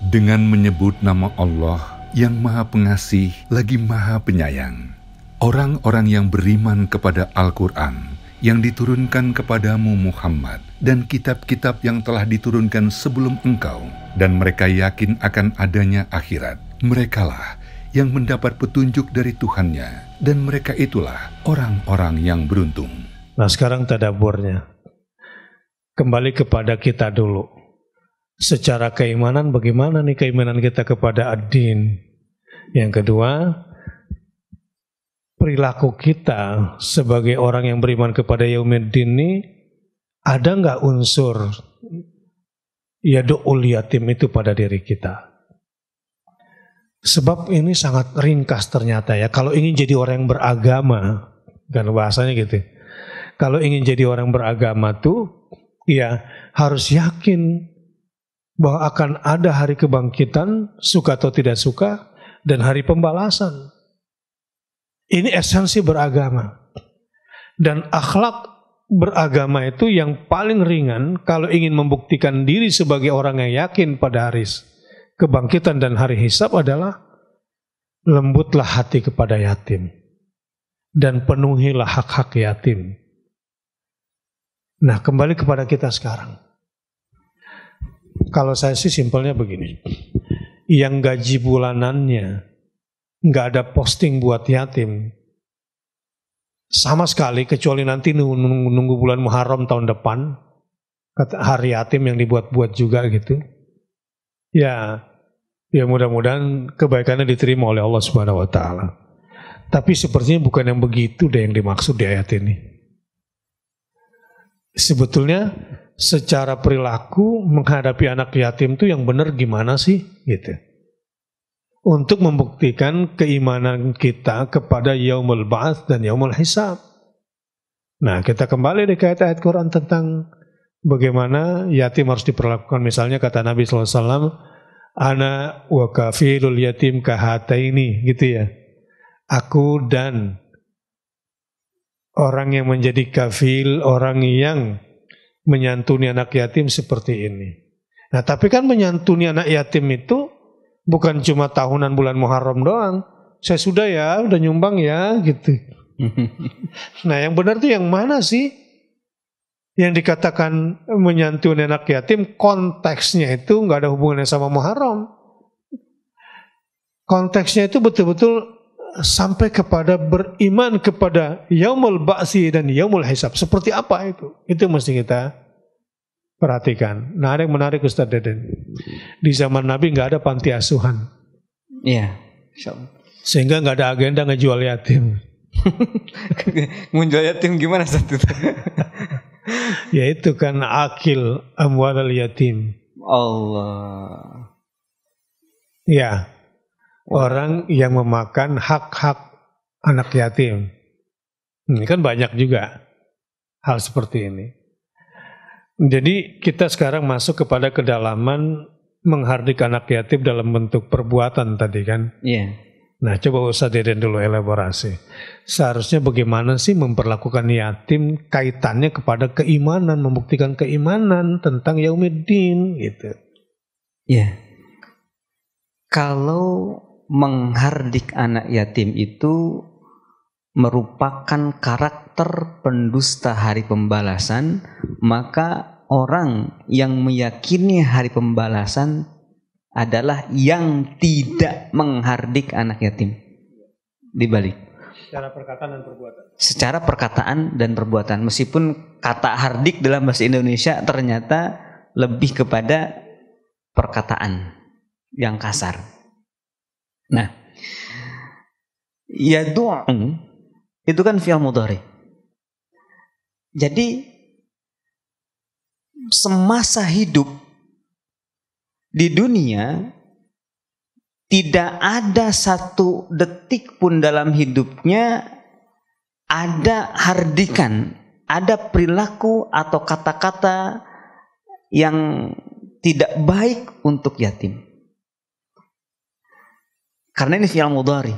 Dengan menyebut nama Allah yang Maha Pengasih lagi Maha Penyayang, orang-orang yang beriman kepada Al-Quran yang diturunkan kepadamu Muhammad dan kitab-kitab yang telah diturunkan sebelum engkau, dan mereka yakin akan adanya akhirat, merekalah yang mendapat petunjuk dari Tuhannya, dan mereka itulah orang-orang yang beruntung. Nah, sekarang tadaburnya. Kembali kepada kita dulu. Secara keimanan, bagaimana nih keimanan kita kepada ad-din? Yang kedua, perilaku kita sebagai orang yang beriman kepada Yaumiddin ini, ada nggak unsur yadu'ul yatim itu pada diri kita? Sebab ini sangat ringkas ternyata ya. Kalau ingin jadi orang yang beragama, kan bahasanya gitu. Kalau ingin jadi orang beragama tuh, ya harus yakin bahwa akan ada hari kebangkitan, suka atau tidak suka, dan hari pembalasan. Ini esensi beragama. Dan akhlak beragama itu yang paling ringan kalau ingin membuktikan diri sebagai orang yang yakin pada hari kebangkitan dan hari hisab adalah lembutlah hati kepada yatim dan penuhilah hak-hak yatim. Nah, kembali kepada kita sekarang. Kalau saya sih simpelnya begini, yang gaji bulanannya nggak ada posting buat yatim sama sekali, kecuali nanti nunggu bulan Muharram tahun depan, hari yatim yang dibuat-buat juga gitu. Ya mudah-mudahan kebaikannya diterima oleh Allah Subhanahu Wa Taala. Tapi sepertinya bukan yang begitu deh yang dimaksud di ayat ini. Sebetulnya secara perilaku menghadapi anak yatim itu yang benar gimana sih gitu. Untuk membuktikan keimanan kita kepada yaumul ba'ats dan yaumul hisab. Nah, kita kembali di ayat Quran tentang bagaimana yatim harus diperlakukan. Misalnya kata Nabi SAW, ana wa kafilul yatim kahataini, gitu ya. Aku dan orang yang menjadi kafil, orang yang menyantuni anak yatim seperti ini. Nah, tapi kan menyantuni anak yatim itu bukan cuma tahunan bulan Muharram doang. Saya sudah ya, udah nyumbang ya, gitu. Nah, yang benar tuh yang mana sih? Yang dikatakan menyantuni anak yatim, konteksnya itu nggak ada hubungannya sama Muharram. Konteksnya itu betul-betul sampai kepada beriman kepada yaumul ba'si dan yaumul hisab. Seperti apa itu? Itu mesti kita perhatikan. Nah, ada yang menarik Ustaz Deden. Di zaman Nabi nggak ada panti asuhan. Iya. Sehingga nggak ada agenda ngejual yatim. Ngejual yatim gimana satu? Ya itu kan akil amwalal yatim. Allah. Ya. Orang yang memakan hak-hak anak yatim. Ini kan banyak juga hal seperti ini. Jadi kita sekarang masuk kepada kedalaman menghardik anak yatim dalam bentuk perbuatan tadi kan. Iya. Nah, coba Ustaz Deden dulu elaborasi. Seharusnya bagaimana sih memperlakukan yatim kaitannya kepada keimanan, membuktikan keimanan tentang Yaumiddin gitu. Iya. Kalau menghardik anak yatim itu merupakan karakter pendusta hari pembalasan, maka orang yang meyakini hari pembalasan adalah yang tidak menghardik anak yatim. Dibalik. Secara perkataan dan perbuatan. Secara perkataan dan perbuatan. Meskipun kata hardik dalam bahasa Indonesia ternyata lebih kepada perkataan yang kasar. Nah, yadu'u itu kan fi'il mudhari. Jadi semasa hidup di dunia tidak ada satu detik pun dalam hidupnya ada hardikan, ada perilaku atau kata-kata yang tidak baik untuk yatim. Karena ini fi'il mudhari.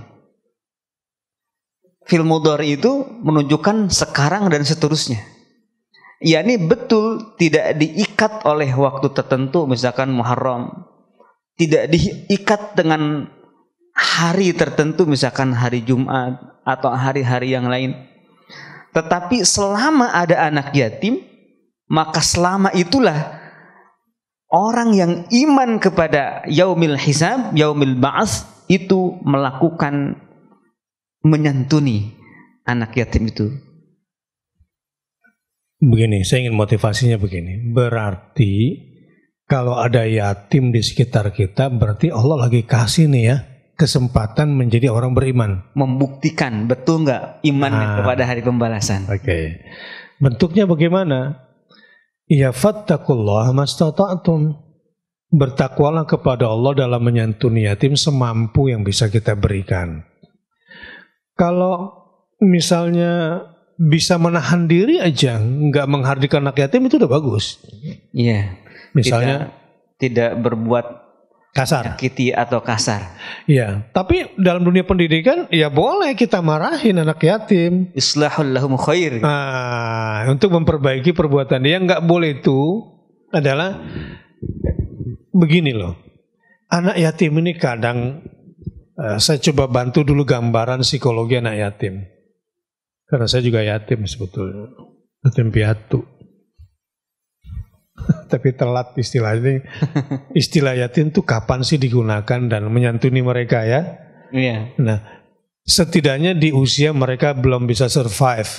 Fi'il mudhari itu menunjukkan sekarang dan seterusnya. Ya, ini betul tidak diikat oleh waktu tertentu, misalkan Muharram. tidak diikat dengan hari tertentu, misalkan hari Jumat atau hari-hari yang lain. Tetapi selama ada anak yatim, maka selama itulah orang yang iman kepada yaumil hisab, yaumil ba'ats itu melakukan menyantuni anak yatim itu. Begini, saya ingin motivasinya begini. Berarti kalau ada yatim di sekitar kita, berarti Allah lagi kasih nih ya kesempatan menjadi orang beriman. Membuktikan betul nggak iman kepada hari pembalasan. Oke. Bentuknya bagaimana? Ya fattakullah mastata'tum. Bertakwalah kepada Allah dalam menyantuni yatim semampu yang bisa kita berikan. Kalau misalnya bisa menahan diri aja, nggak menghardikan anak yatim, itu udah bagus. Iya. Misalnya tidak berbuat kasar, menyakiti atau kasar. Iya. Tapi dalam dunia pendidikan, ya boleh kita marahin anak yatim. Islahul lahum khair. Untuk memperbaiki perbuatan dia, nggak boleh itu adalah begini loh. Anak yatim ini kadang saya coba bantu dulu gambaran psikologi anak yatim. Karena saya juga yatim sebetulnya. Yatim piatu. Tapi telat istilahnya. Istilah yatim itu kapan sih digunakan dan menyantuni mereka ya? Iya. Nah, setidaknya di usia mereka belum bisa survive.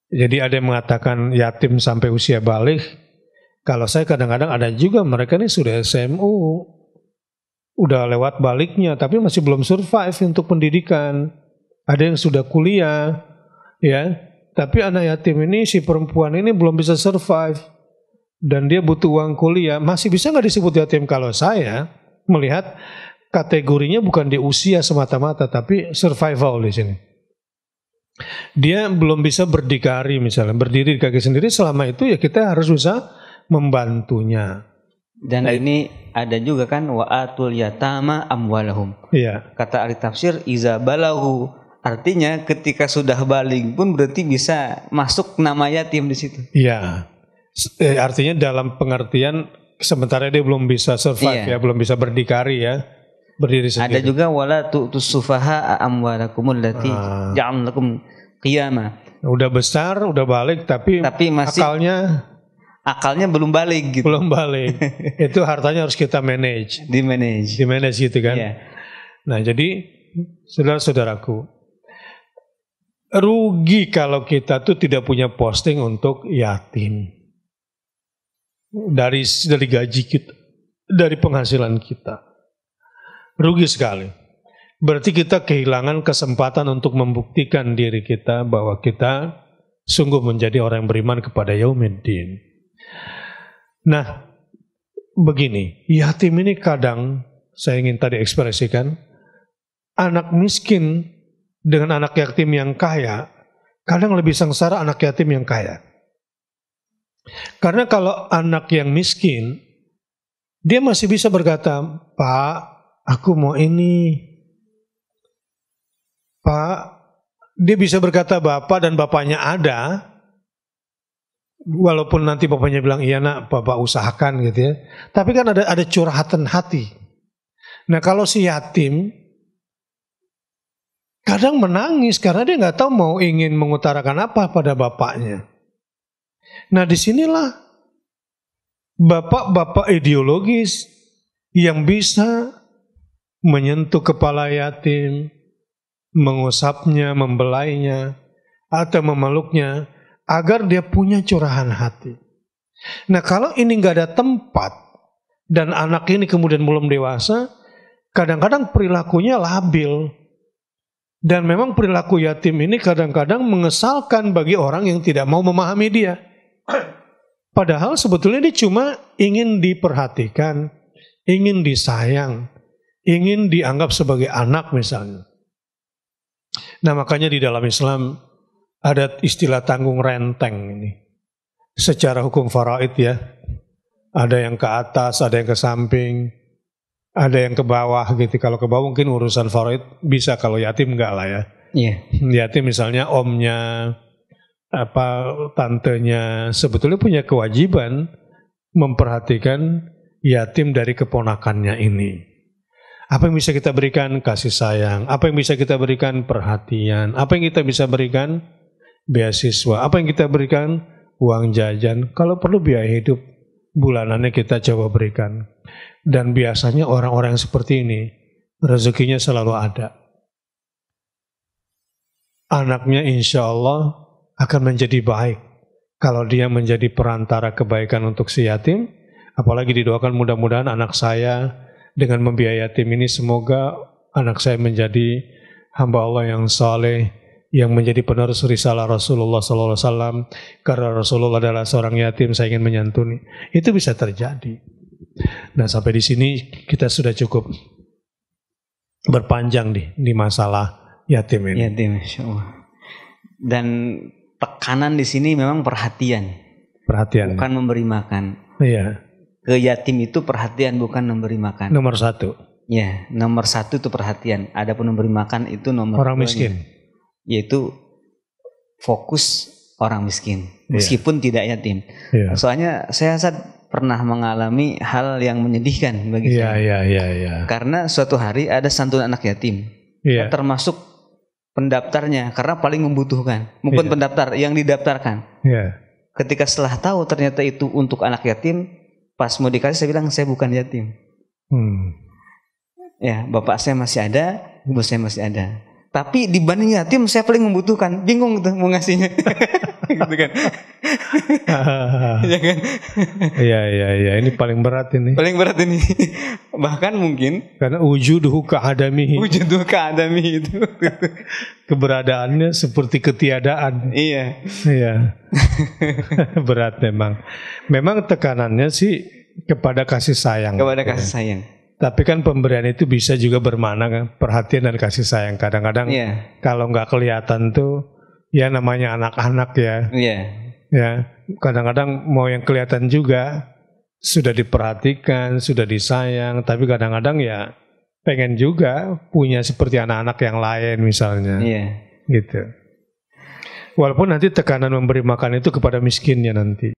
Jadi ada yang mengatakan yatim sampai usia balik. Kalau saya kadang-kadang ada juga mereka ini sudah SMU. Udah lewat baliknya tapi masih belum survive untuk pendidikan. Ada yang sudah kuliah ya. Tapi anak yatim ini, si perempuan ini belum bisa survive. Dan dia butuh uang kuliah, masih bisa nggak disebut yatim? Kalau saya melihat kategorinya bukan di usia semata-mata, tapi survival di sini. Dia belum bisa berdikari misalnya, berdiri di kaki sendiri, selama itu ya kita harus bisa membantunya. Dan ini ada juga kan wa'atul yatama amwalahum. Iya. Kata ahli tafsir iza balahu, artinya ketika sudah balik pun berarti bisa masuk nama yatim di situ. Iya. Artinya dalam pengertian sementara dia belum bisa survive ya, belum bisa berdikari ya, berdiri sendiri. Ada juga wala tu'tus sufaha amwalakumul lati ja'al lakum qiyama. Udah besar, udah balik tapi masih akalnya belum balik gitu. Belum balik. Itu hartanya harus kita manage. Di manage gitu kan. Iya. Nah, jadi saudara-saudaraku, rugi kalau kita tuh tidak punya posting untuk yatim. Dari gaji kita, dari penghasilan kita. Rugi sekali. Berarti kita kehilangan kesempatan untuk membuktikan diri kita bahwa kita sungguh menjadi orang yang beriman kepada Yaumiddin. Nah, begini, yatim ini kadang saya ingin tadi ekspresikan, anak miskin dengan anak yatim yang kaya, kadang lebih sengsara anak yatim yang kaya. Karena kalau anak yang miskin, dia masih bisa berkata, Pak, aku mau ini. Pak, dia bisa berkata Bapak dan Bapaknya ada. Walaupun nanti Bapaknya bilang, iya nak, Bapak usahakan gitu ya. Tapi kan ada curhatan hati. Nah kalau si yatim, kadang menangis karena dia nggak tahu mau ingin mengutarakan apa pada bapaknya. Nah disinilah bapak-bapak ideologis yang bisa menyentuh kepala yatim, mengusapnya, membelainya, atau memeluknya, agar dia punya curahan hati. Nah kalau ini nggak ada tempat, dan anak ini kemudian belum dewasa, kadang-kadang perilakunya labil. Dan memang perilaku yatim ini kadang-kadang mengesalkan bagi orang yang tidak mau memahami dia. Padahal sebetulnya dia cuma ingin diperhatikan, ingin disayang, ingin dianggap sebagai anak misalnya. Nah makanya di dalam Islam ada istilah tanggung renteng ini. Secara hukum faraid ya, ada yang ke atas, ada yang ke samping, ada yang ke bawah gitu. Kalau ke bawah mungkin urusan faraid bisa, kalau yatim enggak lah ya. Iya. Yatim misalnya omnya, tantenya sebetulnya punya kewajiban memperhatikan yatim dari keponakannya ini. Apa yang bisa kita berikan? Kasih sayang. Apa yang bisa kita berikan? Perhatian. Apa yang kita bisa berikan? Beasiswa. Apa yang kita berikan? Uang jajan. Kalau perlu biaya hidup bulanannya kita coba berikan. Dan biasanya orang-orang yang seperti ini rezekinya selalu ada. Anaknya insya Allah akan menjadi baik kalau dia menjadi perantara kebaikan untuk si yatim. Apalagi didoakan mudah-mudahan anak saya dengan membiayai yatim ini, semoga anak saya menjadi hamba Allah yang saleh, yang menjadi penerus risalah Rasulullah SAW. Karena Rasulullah adalah seorang yatim, saya ingin menyantuni. Itu bisa terjadi. Nah, sampai di sini kita sudah cukup berpanjang di masalah yatim ini. Yatim, Masya Allah. Dan tekanan di sini memang perhatian. Perhatian. Bukan memberi makan. Iya. Ke yatim itu perhatian, bukan memberi makan. Nomor 1. Ya, nomor 1 itu perhatian. Adapun memberi makan itu nomor orang 2-nya, miskin. yaitu fokus orang miskin, meskipun tidak yatim. Iya. Soalnya saya pernah mengalami hal yang menyedihkan bagi saya. Iya. Karena suatu hari ada santun anak yatim, termasuk pendaftarnya, karena paling membutuhkan. Bukan pendaftar, yang didaftarkan. Iya. Ketika setelah tahu ternyata itu untuk anak yatim, pas mau dikasih saya bilang saya bukan yatim. Ya, bapak saya masih ada, ibu saya masih ada. Tapi dibanding yatim saya paling membutuhkan. Bingung tuh mau ngasihnya. Gitu kan. Ya kan? Iya, ini paling berat ini. Paling berat ini. Bahkan mungkin karena wujuduhu ka'adamihi. Wujuduhu ka'adamihi itu. Keberadaannya seperti ketiadaan. Iya. Berat memang. Memang tekanannya sih kepada kasih sayang. Kepada kasih sayang. Tapi kan pemberian itu bisa juga bermakna kan, perhatian dan kasih sayang. Kadang-kadang kalau nggak kelihatan tuh, ya namanya anak-anak ya. Ya, kadang-kadang mau yang kelihatan juga sudah diperhatikan, sudah disayang. Tapi kadang-kadang ya pengen juga punya seperti anak-anak yang lain misalnya. Gitu. Walaupun nanti tekanan memberi makan itu kepada miskinnya nanti.